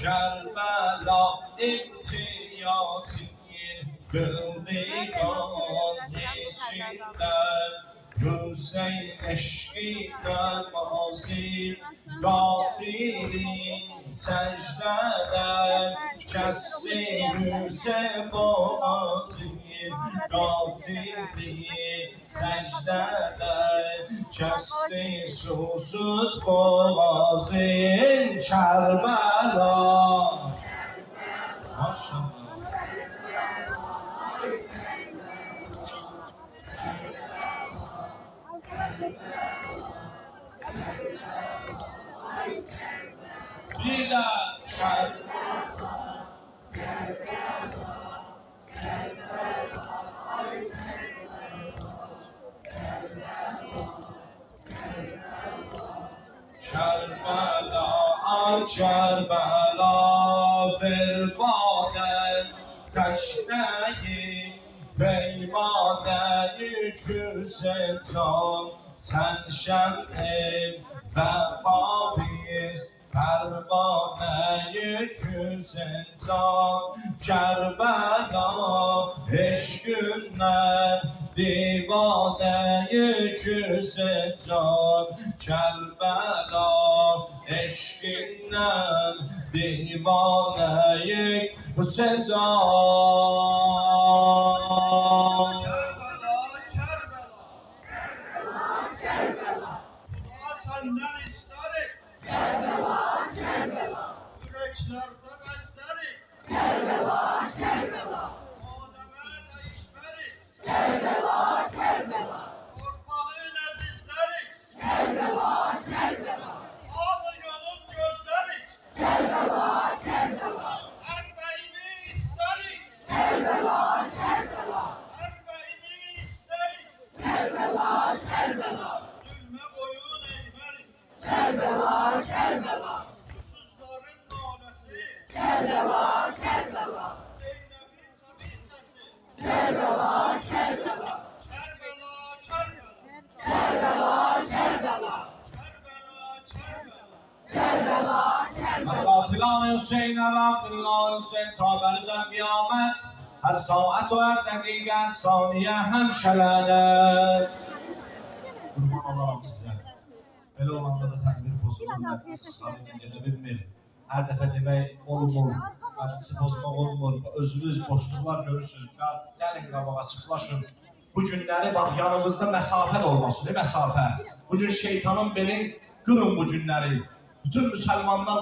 Kerbela imtiyazı kıldıgan içinden Hüseyin eşki namazı Katilin secdeden Kesti Hüseyin boğazı Katilin secdeden Kesti susuz boğazın Kerbela Maşallah. Bir de Kerbela, ay Kerbela ver baden teşneyi Peymaneyi güzel can sen şem'in vefabiz Pervaneyi güzel can Kerbela eşkünden divaneyi güzel can Kerbela eşkinden divaneyi güzel can Senden isterim. Yüreklerde beslerim. Ademe değişmerim. Torpağın azizlerim. Ağlı yolun gözlerim. Erbeğini isterim. Erbeğini isterim. Zulme boyun eğmerim. Susuzların nanesi. Zeynep'in tabi sesi. Kerbela. Katılan Hüseyin Abdullah Hüseyin taberizen kıyamet her saat ve her dakika saniye hemşelene. Kurban olalım size. Böyle olanda da takdir bozulur. Məclis xanımla gedə bilmir. Hər dəfə demək olmur. Məclisi bozmaq olmur. Özünüz boşluqlar görürsünüz. Gəlin qabağa çıxlaşın. Bu günləri bax yanımızda məsafə də olmasın. Məsafə. Bu gün şeytanın belin qırın bu günləri. Bütün müsəlmanlar